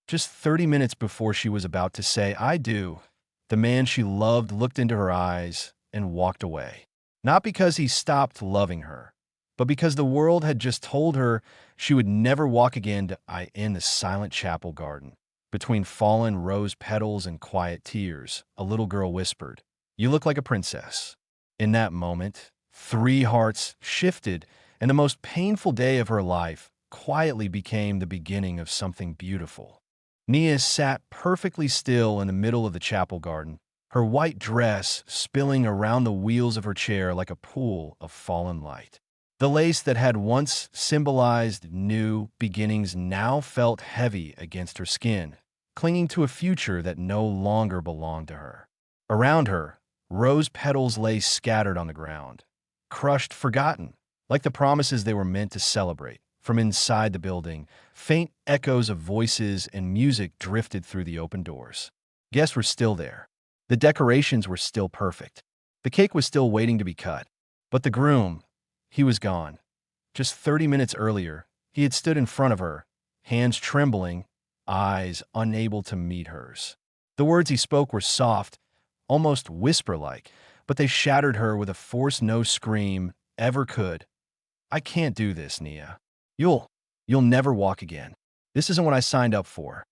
Just 30 minutes before she was about to say, "I do," the man she loved looked into her eyes and walked away. Not because he stopped loving her, but because the world had just told her she would never walk again in the silent chapel garden. Between fallen rose petals and quiet tears, a little girl whispered, "You look like a princess." In that moment, three hearts shifted, and the most painful day of her life quietly became the beginning of something beautiful. Nia sat perfectly still in the middle of the chapel garden, her white dress spilling around the wheels of her chair like a pool of fallen light. The lace that had once symbolized new beginnings now felt heavy against her skin, clinging to a future that no longer belonged to her. Around her, rose petals lay scattered on the ground, crushed, forgotten, like the promises they were meant to celebrate. From inside the building, faint echoes of voices and music drifted through the open doors. Guests were still there. The decorations were still perfect. The cake was still waiting to be cut. But the groom, he was gone. Just 30 minutes earlier, he had stood in front of her, hands trembling, eyes unable to meet hers. The words he spoke were soft, almost whisper-like, but they shattered her with a force no scream ever could. "I can't do this, Nia. You'll never walk again. This isn't what I signed up for."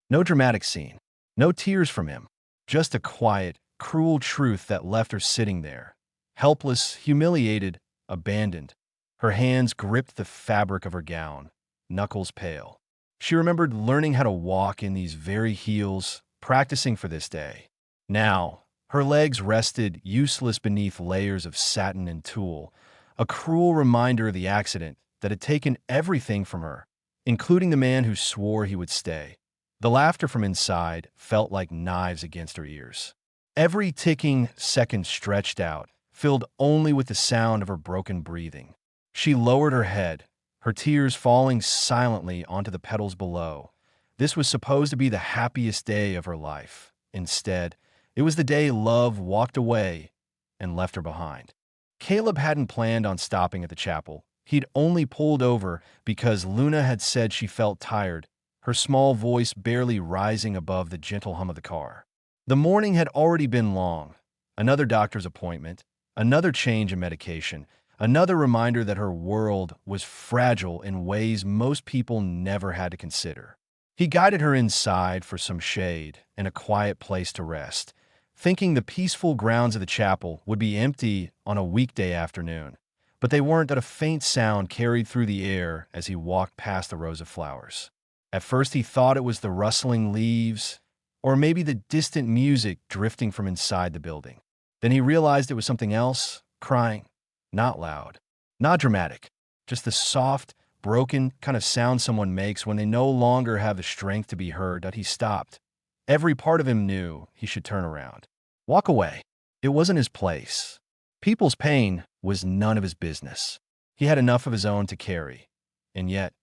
No dramatic scene, no tears from him, just a quiet, cruel truth that left her sitting there, helpless, humiliated, abandoned. Her hands gripped the fabric of her gown, knuckles pale. She remembered learning how to walk in these very heels, practicing for this day. Now, her legs rested useless beneath layers of satin and tulle, a cruel reminder of the accident that had taken everything from her, including the man who swore he would stay. The laughter from inside felt like knives against her ears. Every ticking second stretched out, filled only with the sound of her broken breathing. She lowered her head, her tears falling silently onto the petals below. This was supposed to be the happiest day of her life. Instead, it was the day love walked away and left her behind. Caleb hadn't planned on stopping at the chapel. He'd only pulled over because Luna had said she felt tired, her small voice barely rising above the gentle hum of the car. The morning had already been long. Another doctor's appointment, another change in medication, another reminder that her world was fragile in ways most people never had to consider. He guided her inside for some shade and a quiet place to rest, thinking the peaceful grounds of the chapel would be empty on a weekday afternoon. But they weren't. That a faint sound carried through the air as he walked past the rows of flowers. At first he thought it was the rustling leaves, or maybe the distant music drifting from inside the building. Then he realized it was something else, crying. Not loud, not dramatic, just the soft, broken kind of sound someone makes when they no longer have the strength to be heard. That he stopped. Every part of him knew he should turn around. Walk away. It wasn't his place. People's pain was none of his business. He had enough of his own to carry. And yet,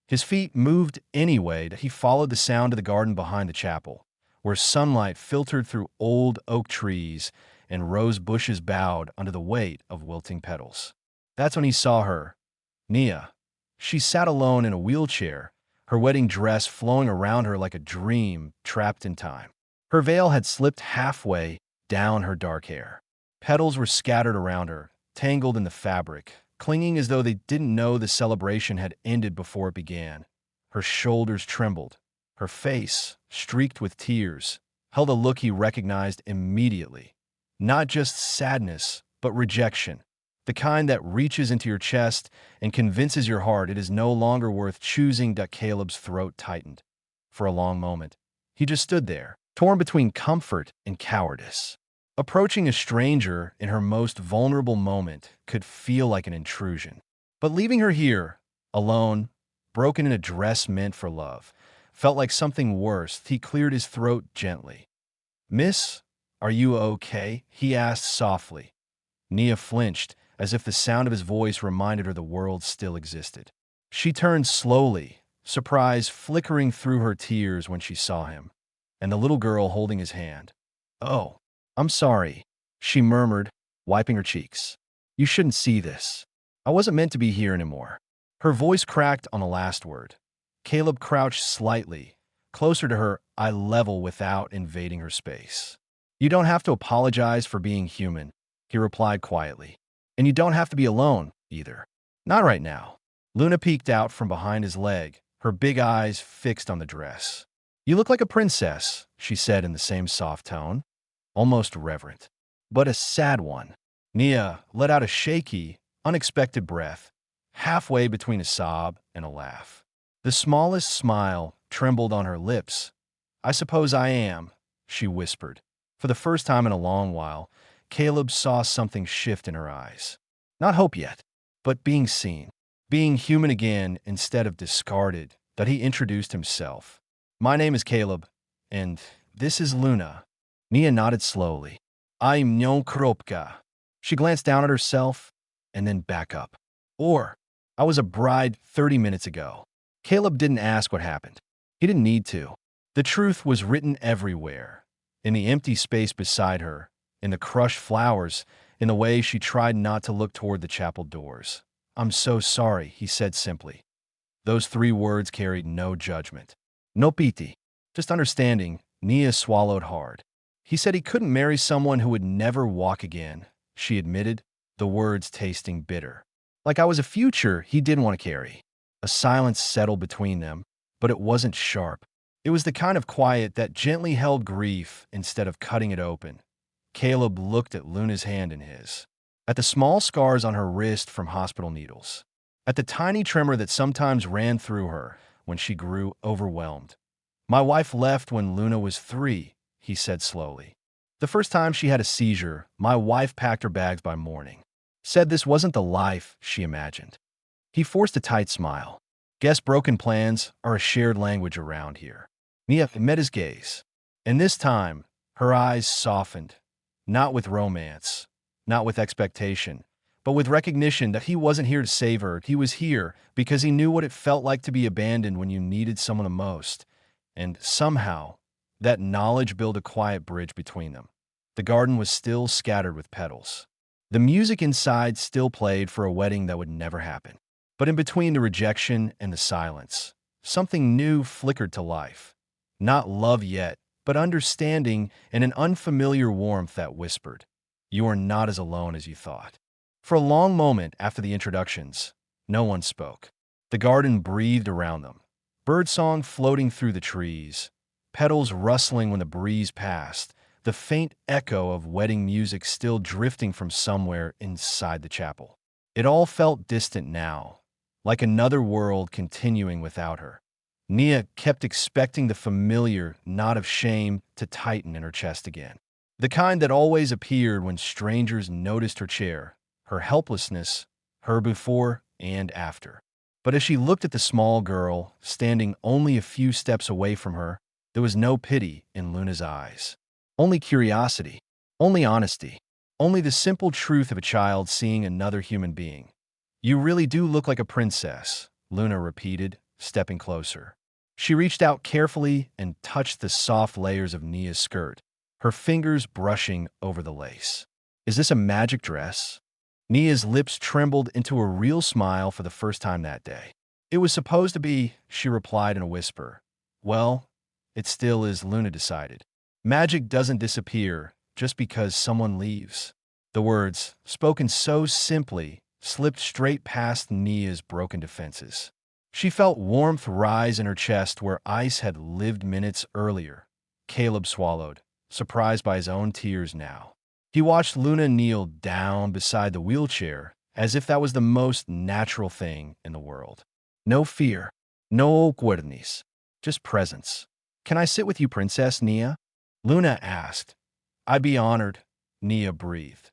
his feet moved anyway. He followed the sound of the garden behind the chapel, where sunlight filtered through old oak trees and rose bushes bowed under the weight of wilting petals. That's when he saw her, Nia. She sat alone in a wheelchair, her wedding dress flowing around her like a dream trapped in time. Her veil had slipped halfway down her dark hair. Petals were scattered around her, tangled in the fabric, clinging as though they didn't know the celebration had ended before it began. Her shoulders trembled. Her face, streaked with tears, held a look he recognized immediately. Not just sadness, but rejection. The kind that reaches into your chest and convinces your heart it is no longer worth choosing. Caleb's throat tightened. For a long moment, he just stood there, torn between comfort and cowardice. Approaching a stranger in her most vulnerable moment could feel like an intrusion. But leaving her here, alone, broken in a dress meant for love, felt like something worse. He cleared his throat gently. "Miss, are you okay?" he asked softly. Nia flinched, as if the sound of his voice reminded her the world still existed. She turned slowly, surprise flickering through her tears when she saw him, and the little girl holding his hand. "Oh, I'm sorry," she murmured, wiping her cheeks. "You shouldn't see this. I wasn't meant to be here anymore." Her voice cracked on the last word. Caleb crouched slightly, closer to her eye level without invading her space. You don't have to apologize for being human, he replied quietly. And you don't have to be alone, either. Not right now. Luna peeked out from behind his leg, her big eyes fixed on the dress. You look like a princess, she said in the same soft tone, almost reverent. But a sad one. Nia let out a shaky, unexpected breath, halfway between a sob and a laugh. The smallest smile trembled on her lips. I suppose I am, she whispered. For the first time in a long while, Caleb saw something shift in her eyes. Not hope yet, but being seen, being human again instead of discarded, that he introduced himself. My name is Caleb, and this is Luna. Nia nodded slowly. I'm Nyon Kropka. She glanced down at herself and then back up. Or, I was a bride 30 minutes ago. Caleb didn't ask what happened. He didn't need to. The truth was written everywhere. In the empty space beside her, in the crushed flowers, in the way she tried not to look toward the chapel doors. I'm so sorry, he said simply. Those 3 words carried no judgment. No pity, just understanding. Nia swallowed hard. He said he couldn't marry someone who would never walk again, she admitted, the words tasting bitter. Like I was a future he didn't want to carry. A silence settled between them, but it wasn't sharp. It was the kind of quiet that gently held grief instead of cutting it open. Caleb looked at Luna's hand in his, at the small scars on her wrist from hospital needles, at the tiny tremor that sometimes ran through her when she grew overwhelmed. My wife left when Luna was 3, he said slowly. The first time she had a seizure, my wife packed her bags by morning. Said this wasn't the life she imagined. He forced a tight smile. Guess broken plans are a shared language around here. Nia met his gaze, and this time, her eyes softened, not with romance, not with expectation, but with recognition that he wasn't here to save her. He was here because he knew what it felt like to be abandoned when you needed someone the most. And somehow, that knowledge built a quiet bridge between them. The garden was still scattered with petals. The music inside still played for a wedding that would never happen. But in between the rejection and the silence, something new flickered to life. Not love yet, but understanding and an unfamiliar warmth that whispered, "You are not as alone as you thought." For a long moment after the introductions, no one spoke. The garden breathed around them, birdsong floating through the trees, petals rustling when the breeze passed, the faint echo of wedding music still drifting from somewhere inside the chapel. It all felt distant now, like another world continuing without her. Nia kept expecting the familiar knot of shame to tighten in her chest again. The kind that always appeared when strangers noticed her chair, her helplessness, her before and after. But as she looked at the small girl, standing only a few steps away from her, there was no pity in Luna's eyes. Only curiosity, only honesty, only the simple truth of a child seeing another human being. You really do look like a princess, Luna repeated, stepping closer. She reached out carefully and touched the soft layers of Nia's skirt, her fingers brushing over the lace. Is this a magic dress? Nia's lips trembled into a real smile for the first time that day. It was supposed to be, she replied in a whisper. Well, it still is, Luna decided. Magic doesn't disappear just because someone leaves. The words, spoken so simply, slipped straight past Nia's broken defenses. She felt warmth rise in her chest where ice had lived minutes earlier. Caleb swallowed, surprised by his own tears now. He watched Luna kneel down beside the wheelchair as if that was the most natural thing in the world. No fear, no awkwardness, just presence. Can I sit with you, Princess Nia? Luna asked. I'd be honored, Nia breathed.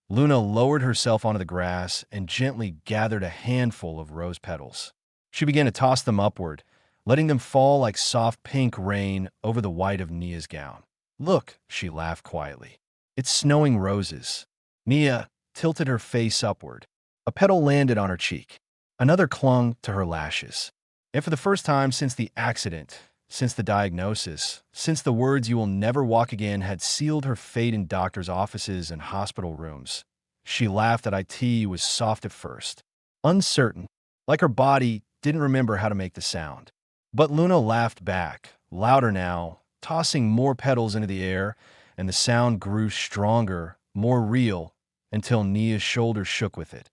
Luna lowered herself onto the grass and gently gathered a handful of rose petals. She began to toss them upward, letting them fall like soft pink rain over the white of Nia's gown. Look, she laughed quietly. It's snowing roses. Nia tilted her face upward. A petal landed on her cheek. Another clung to her lashes. And for the first time since the accident, since the diagnosis, since the words "you will never walk again" had sealed her fate in doctors' offices and hospital rooms, she laughed that it was soft at first, uncertain, like her body didn't remember how to make the sound. But Luna laughed back, louder now, tossing more petals into the air, and the sound grew stronger, more real, until Nia's shoulders shook with it.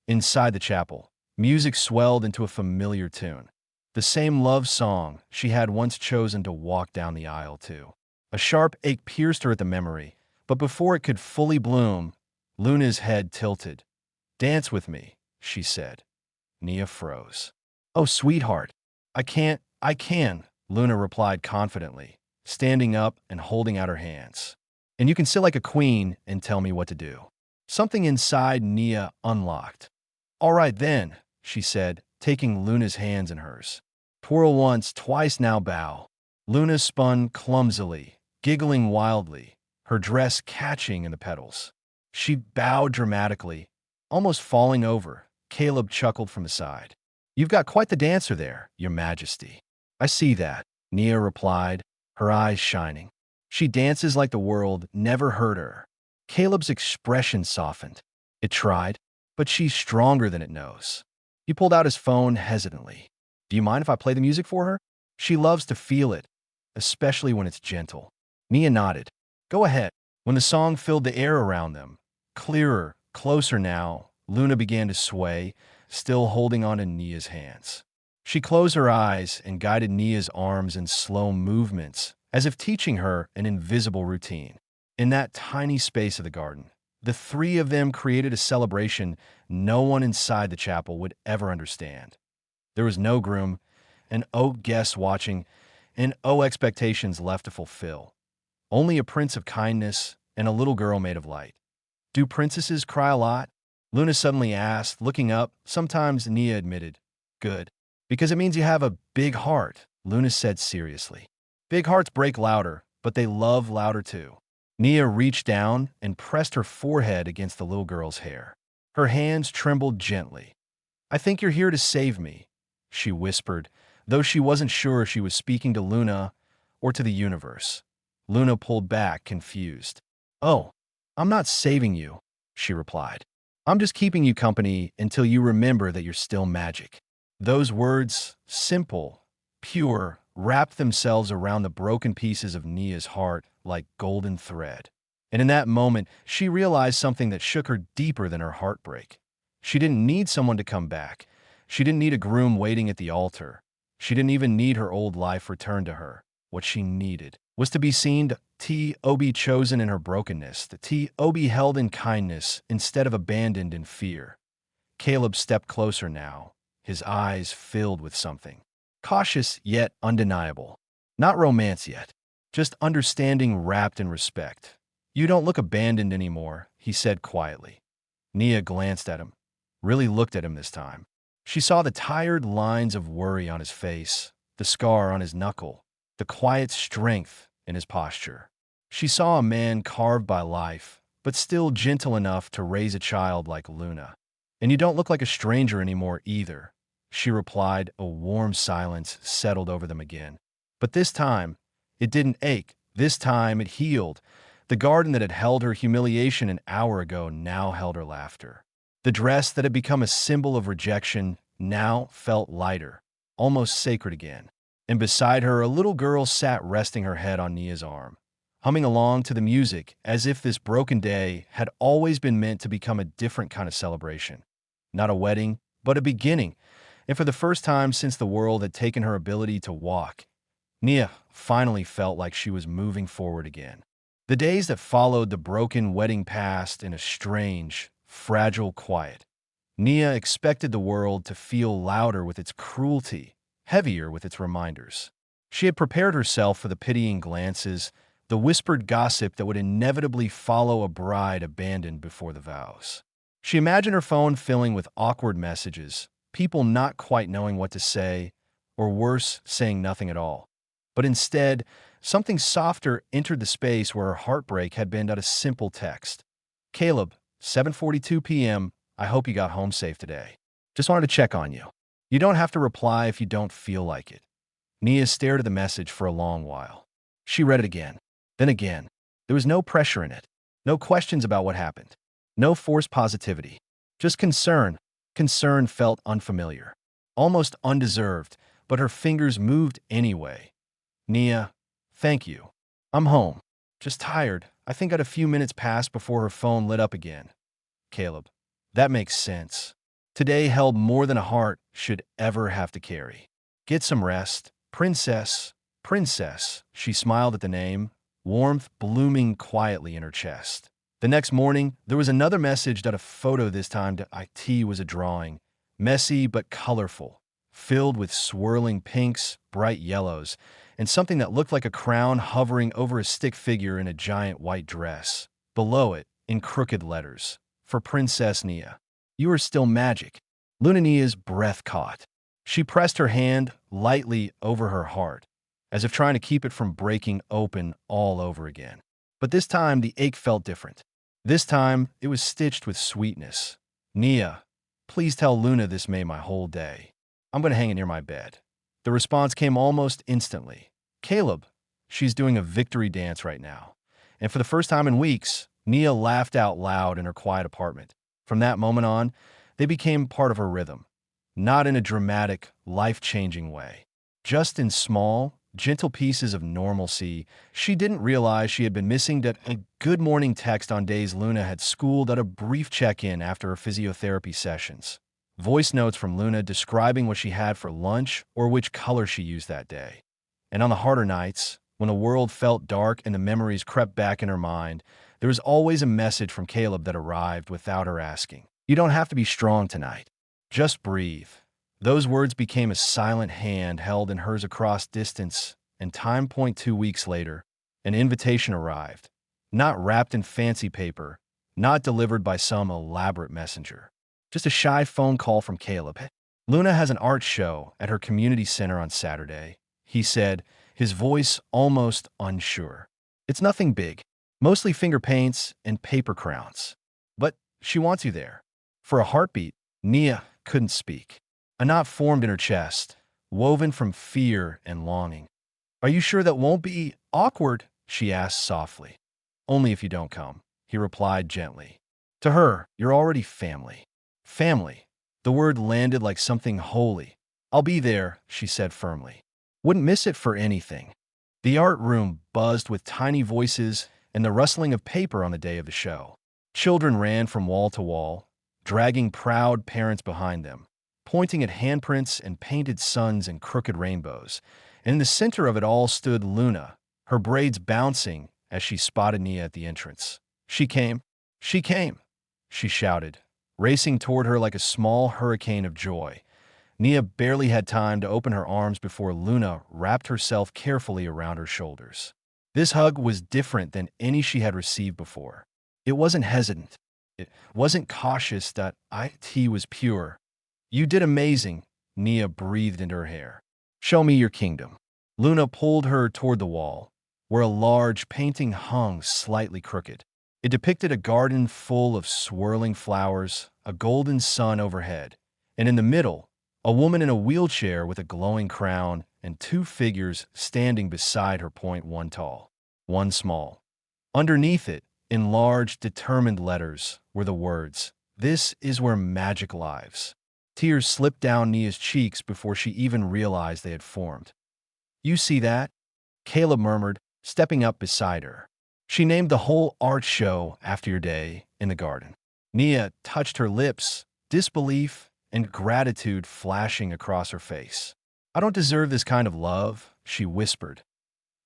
Inside the chapel, music swelled into a familiar tune. The same love song she had once chosen to walk down the aisle to. A sharp ache pierced her at the memory, but before it could fully bloom, Luna's head tilted. "Dance with me," she said. Nia froze. "Oh, sweetheart, I can," Luna replied confidently, standing up and holding out her hands. "And you can sit like a queen and tell me what to do." Something inside Nia unlocked. "All right then," she said, taking Luna's hands in hers. "Twirl once, twice now bow." Luna spun clumsily, giggling wildly, her dress catching in the petals. She bowed dramatically, almost falling over. Caleb chuckled from the side. "You've got quite the dancer there, Your Majesty." "I see that," Nia replied, her eyes shining. "She dances like the world never heard her." Caleb's expression softened. "It tried, but she's stronger than it knows." He pulled out his phone hesitantly. "Do you mind if I play the music for her? She loves to feel it, especially when it's gentle." Nia nodded. "Go ahead." When the song filled the air around them, clearer, closer now, Luna began to sway, still holding on to Nia's hands. She closed her eyes and guided Nia's arms in slow movements, as if teaching her an invisible routine. In that tiny space of the garden, the three of them created a celebration no one inside the chapel would ever understand. There was no groom, and guests watching, and expectations left to fulfill. Only a prince of kindness and a little girl made of light. "Do princesses cry a lot?" Luna suddenly asked, looking up. "Sometimes," Nia admitted. "Good. Because it means you have a big heart," Luna said seriously. "Big hearts break louder, but they love louder too." Nia reached down and pressed her forehead against the little girl's hair. Her hands trembled gently. "I think you're here to save me," she whispered, though she wasn't sure if she was speaking to Luna or to the universe. Luna pulled back, confused. "Oh, I'm not saving you," she replied. "I'm just keeping you company until you remember that you're still magic." Those words, simple, pure, wrapped themselves around the broken pieces of Nia's heart like golden thread. And in that moment, she realized something that shook her deeper than her heartbreak. She didn't need someone to come back. She didn't need a groom waiting at the altar. She didn't even need her old life returned to her. What she needed was to be seen, to be chosen in her brokenness, to be held in kindness instead of abandoned in fear. Caleb stepped closer now, his eyes filled with something. Cautious yet undeniable. Not romance yet, just understanding wrapped in respect. "You don't look abandoned anymore," he said quietly. Nia glanced at him, really looked at him this time. She saw the tired lines of worry on his face, the scar on his knuckle, the quiet strength in his posture. She saw a man carved by life, but still gentle enough to raise a child like Luna. "And you don't look like a stranger anymore either," she replied. A warm silence settled over them again. But this time, it didn't ache. This time, it healed. The garden that had held her humiliation an hour ago now held her laughter. The dress that had become a symbol of rejection now felt lighter, almost sacred again. And beside her, a little girl sat resting her head on Nia's arm, humming along to the music as if this broken day had always been meant to become a different kind of celebration. Not a wedding, but a beginning. And for the first time since the world had taken her ability to walk, Nia finally felt like she was moving forward again. The days that followed the broken wedding passed in a strange, fragile quiet. Nia expected the world to feel louder with its cruelty, heavier with its reminders. She had prepared herself for the pitying glances, the whispered gossip that would inevitably follow a bride abandoned before the vows. She imagined her phone filling with awkward messages, people not quite knowing what to say, or worse, saying nothing at all. But instead, something softer entered the space where her heartbreak had been at a simple text. "Caleb, 7:42 p.m. I hope you got home safe today. Just wanted to check on you. You don't have to reply if you don't feel like it." Nia stared at the message for a long while. She read it again, then again. There was no pressure in it, no questions about what happened, no forced positivity, just concern. Concern felt unfamiliar, almost undeserved, but her fingers moved anyway. Nia, thank you. I'm home. Just tired. I think I'd a few minutes passed before her phone lit up again. Caleb. That makes sense. Today held more than a heart should ever have to carry. Get some rest. Princess. Princess. She smiled at the name, warmth blooming quietly in her chest. The next morning, there was another message that a photo this time to IT was a drawing. Messy but colorful, filled with swirling pinks, bright yellows, and something that looked like a crown hovering over a stick figure in a giant white dress. Below it, in crooked letters, for Princess Nia. You are still magic. Luna Nia's breath caught. She pressed her hand lightly over her heart, as if trying to keep it from breaking open all over again. But this time, the ache felt different. This time, it was stitched with sweetness. Nia, please tell Luna this made my whole day. I'm going to hang it near my bed. The response came almost instantly. Caleb, she's doing a victory dance right now. And for the first time in weeks, Nia laughed out loud in her quiet apartment. From that moment on, they became part of her rhythm. Not in a dramatic, life-changing way. Just in small, gentle pieces of normalcy. She didn't realize she had been missing that a good morning text on days Luna had schooled, at a brief check-in after her physiotherapy sessions. Voice notes from Luna describing what she had for lunch or which color she used that day. And on the harder nights, when the world felt dark and the memories crept back in her mind, there was always a message from Caleb that arrived without her asking. You don't have to be strong tonight. Just breathe. Those words became a silent hand held in hers across distance, and time. 2 weeks later, an invitation arrived. Not wrapped in fancy paper, not delivered by some elaborate messenger. Just a shy phone call from Caleb. Luna has an art show at her community center on Saturday, he said, his voice almost unsure. It's nothing big, mostly finger paints and paper crowns. But she wants you there. For a heartbeat, Nia couldn't speak. A knot formed in her chest, woven from fear and longing. Are you sure that won't be awkward? She asked softly. Only if you don't come, he replied gently. To her, you're already family. Family. The word landed like something holy. I'll be there, she said firmly. Wouldn't miss it for anything. The art room buzzed with tiny voices and the rustling of paper on the day of the show. Children ran from wall to wall, dragging proud parents behind them, pointing at handprints and painted suns and crooked rainbows. And in the center of it all stood Luna, her braids bouncing as she spotted Nia at the entrance. She came, she shouted, racing toward her like a small hurricane of joy. Nia barely had time to open her arms before Luna wrapped herself carefully around her shoulders. This hug was different than any she had received before. It wasn't hesitant. It wasn't cautious. That it was pure. You did amazing, Nia breathed into her hair. Show me your kingdom. Luna pulled her toward the wall, where a large painting hung slightly crooked. It depicted a garden full of swirling flowers, a golden sun overhead, and in the middle, a woman in a wheelchair with a glowing crown and two figures standing beside her. One tall, one small. Underneath it, in large, determined letters, were the words, "This is where magic lives." Tears slipped down Nia's cheeks before she even realized they had formed. You see that? Caleb murmured, stepping up beside her. She named the whole art show after your day in the garden. Nia touched her lips, disbelief and gratitude flashing across her face. I don't deserve this kind of love, she whispered.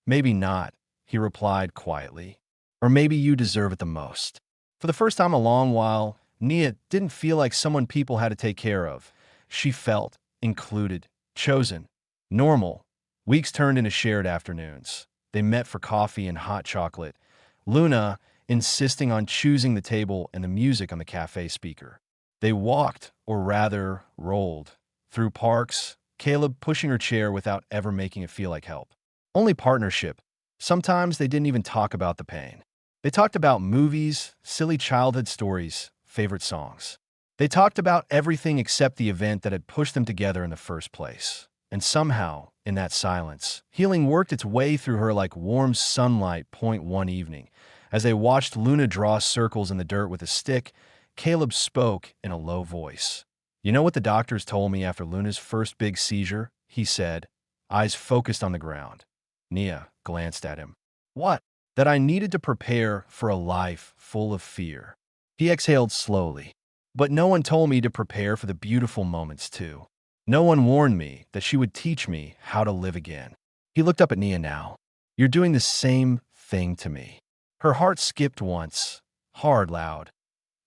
Maybe not, he replied quietly. Or maybe you deserve it the most. For the first time in a long while, Nia didn't feel like someone people had to take care of. She felt included, chosen, normal. Weeks turned into shared afternoons. They met for coffee and hot chocolate, Luna insisting on choosing the table and the music on the cafe speaker. They walked, or rather rolled, through parks, Caleb pushing her chair without ever making it feel like help. Only partnership. Sometimes they didn't even talk about the pain. They talked about movies, silly childhood stories, favorite songs. They talked about everything except the event that had pushed them together in the first place. And somehow, in that silence, healing worked its way through her like warm sunlight. One evening, as they watched Luna draw circles in the dirt with a stick, Caleb spoke in a low voice. You know what the doctors told me after Luna's first big seizure? He said, eyes focused on the ground. Nia glanced at him. What? That I needed to prepare for a life full of fear. He exhaled slowly. But no one told me to prepare for the beautiful moments too. No one warned me that she would teach me how to live again. He looked up at Nia now. You're doing the same thing to me. Her heart skipped once, hard, loud.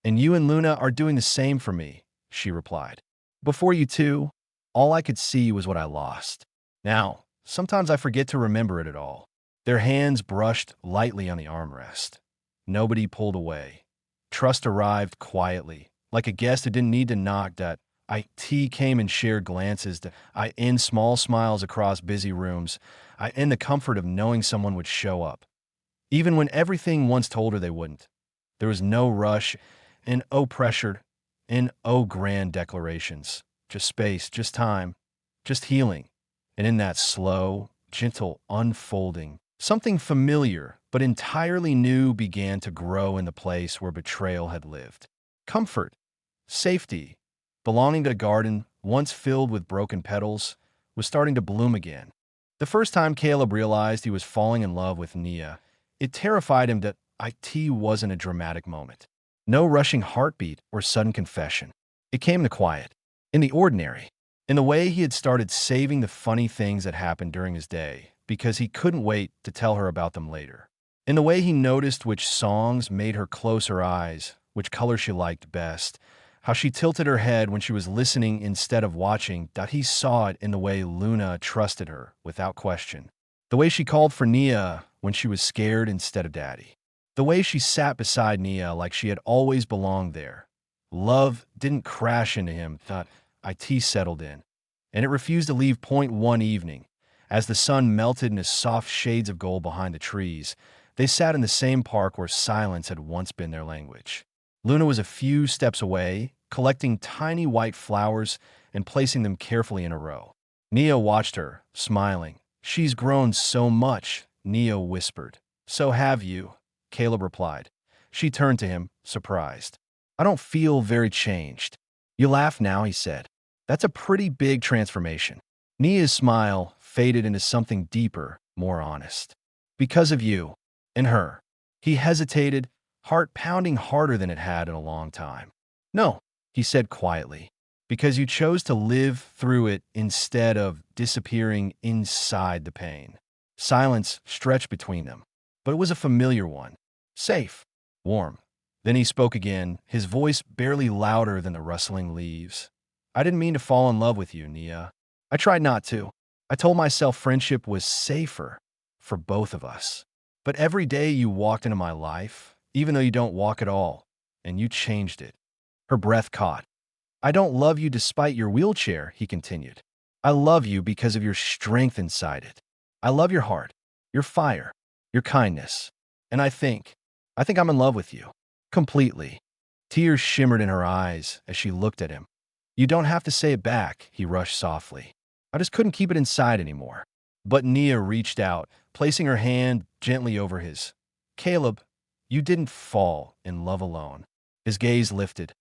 And you and Luna are doing the same for me, she replied. Before you two, all I could see was what I lost. Now, sometimes I forget to remember it at all. Their hands brushed lightly on the armrest. Nobody pulled away. Trust arrived quietly, like a guest who didn't need to knock. That IT came and shared glances. I in small smiles across busy rooms. I in the comfort of knowing someone would show up. Even when everything once told her they wouldn't. There was no rush, and oh pressured, and oh grand declarations. Just space, just time, just healing. And in that slow, gentle unfolding, something familiar but entirely new began to grow in the place where betrayal had lived. Comfort, safety, belonging to a garden once filled with broken petals, was starting to bloom again. The first time Caleb realized he was falling in love with Nia, it terrified him that IT wasn't a dramatic moment. No rushing heartbeat or sudden confession. It came in the quiet, in the ordinary, in the way he had started saving the funny things that happened during his day because he couldn't wait to tell her about them later. In the way he noticed which songs made her close her eyes, which color she liked best, how she tilted her head when she was listening instead of watching. That he saw it in the way Luna trusted her without question. The way she called for Nia when she was scared instead of daddy. The way she sat beside Nia like she had always belonged there. Love didn't crash into him, thought IT settled in, and it refused to leave point one evening. As the sun melted into soft shades of gold behind the trees, they sat in the same park where silence had once been their language. Luna was a few steps away, collecting tiny white flowers and placing them carefully in a row. Nia watched her, smiling. She's grown so much, Nia whispered. So have you, Caleb replied. She turned to him, surprised. I don't feel very changed. You laugh now, he said. That's a pretty big transformation. Nia's smile faded into something deeper, more honest. Because of you and her. He hesitated, heart pounding harder than it had in a long time. No, he said quietly, because you chose to live through it instead of disappearing inside the pain. Silence stretched between them, but it was a familiar one. Safe, warm. Then he spoke again, his voice barely louder than the rustling leaves. I didn't mean to fall in love with you, Nia. I tried not to. I told myself friendship was safer for both of us. But every day you walked into my life, even though you don't walk at all, and you changed it. Her breath caught. I don't love you despite your wheelchair, he continued. I love you because of your strength inside it. I love your heart, your fire, your kindness. And I think I'm in love with you. Completely. Tears shimmered in her eyes as she looked at him. You don't have to say it back, he rushed softly. I just couldn't keep it inside anymore. But Nia reached out, placing her hand gently over his. Caleb, you didn't fall in love alone. His gaze lifted.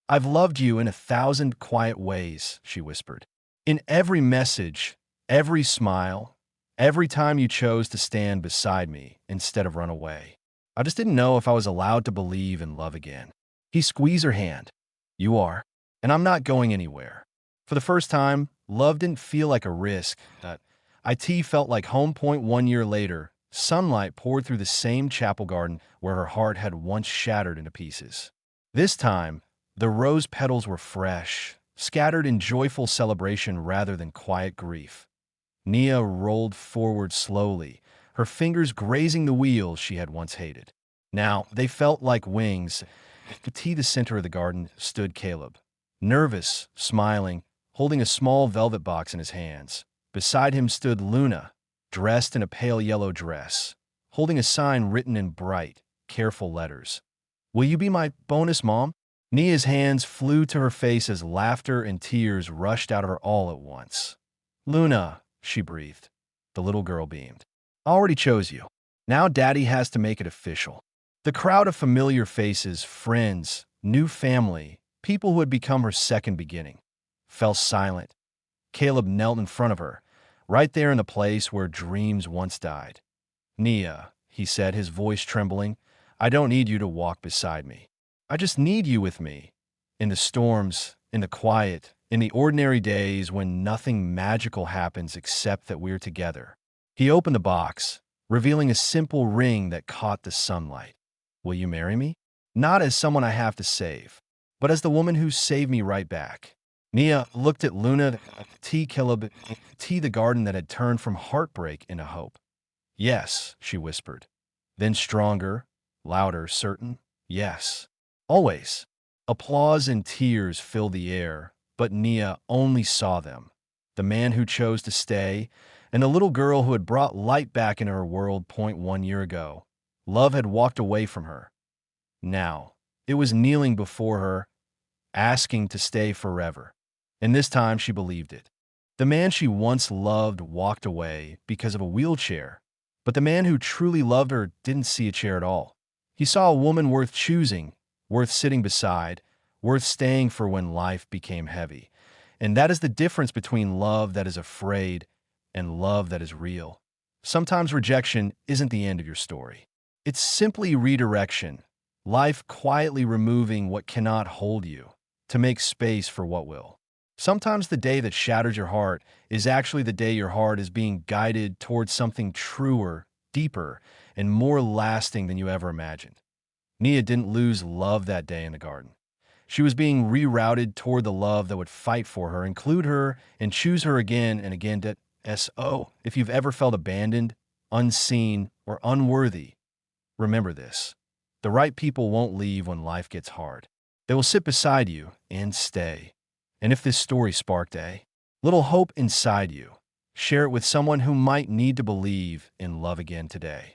I've loved you in 1,000 quiet ways, she whispered. In every message, every smile, every time you chose to stand beside me instead of run away. I just didn't know if I was allowed to believe in love again. He squeezed her hand. You are, and I'm not going anywhere. For the first time, love didn't feel like a risk. IT felt like home. 1 year later, sunlight poured through the same chapel garden where her heart had once shattered into pieces. This time, the rose petals were fresh, scattered in joyful celebration rather than quiet grief. Nia rolled forward slowly, her fingers grazing the wheels she had once hated. Now, they felt like wings. At the center of the garden stood Caleb, nervous, smiling, holding a small velvet box in his hands. Beside him stood Luna, dressed in a pale yellow dress, holding a sign written in bright, careful letters. Will you be my bonus mom? Nia's hands flew to her face as laughter and tears rushed out of her all at once. Luna, she breathed. The little girl beamed. I already chose you. Now Daddy has to make it official. The crowd of familiar faces, friends, new family, people who had become her second beginning, fell silent. Caleb knelt in front of her, right there in the place where dreams once died. "Nia," he said, his voice trembling, "I don't need you to walk beside me. I just need you with me. In the storms, in the quiet, in the ordinary days when nothing magical happens except that we're together." He opened the box, revealing a simple ring that caught the sunlight. "Will you marry me? Not as someone I have to save, but as the woman who saved me right back." Nia looked at Luna, the garden that had turned from heartbreak into hope. "Yes," she whispered. Then stronger, louder, certain, "Yes. Always." Applause and tears filled the air, but Nia only saw them. The man who chose to stay, and the little girl who had brought light back into her world 1 year ago. Love had walked away from her. Now, it was kneeling before her, asking to stay forever. And this time she believed it. The man she once loved walked away because of a wheelchair, but the man who truly loved her didn't see a chair at all. He saw a woman worth choosing, worth sitting beside, worth staying for when life became heavy. And that is the difference between love that is afraid and love that is real. Sometimes rejection isn't the end of your story. It's simply redirection, life quietly removing what cannot hold you to make space for what will. Sometimes the day that shatters your heart is actually the day your heart is being guided towards something truer, deeper, and more lasting than you ever imagined. Nia didn't lose love that day in the garden. She was being rerouted toward the love that would fight for her, include her, and choose her again and again. If you've ever felt abandoned, unseen, or unworthy, remember this. The right people won't leave when life gets hard. They will sit beside you and stay. And if this story sparked a little hope inside you, share it with someone who might need to believe in love again today.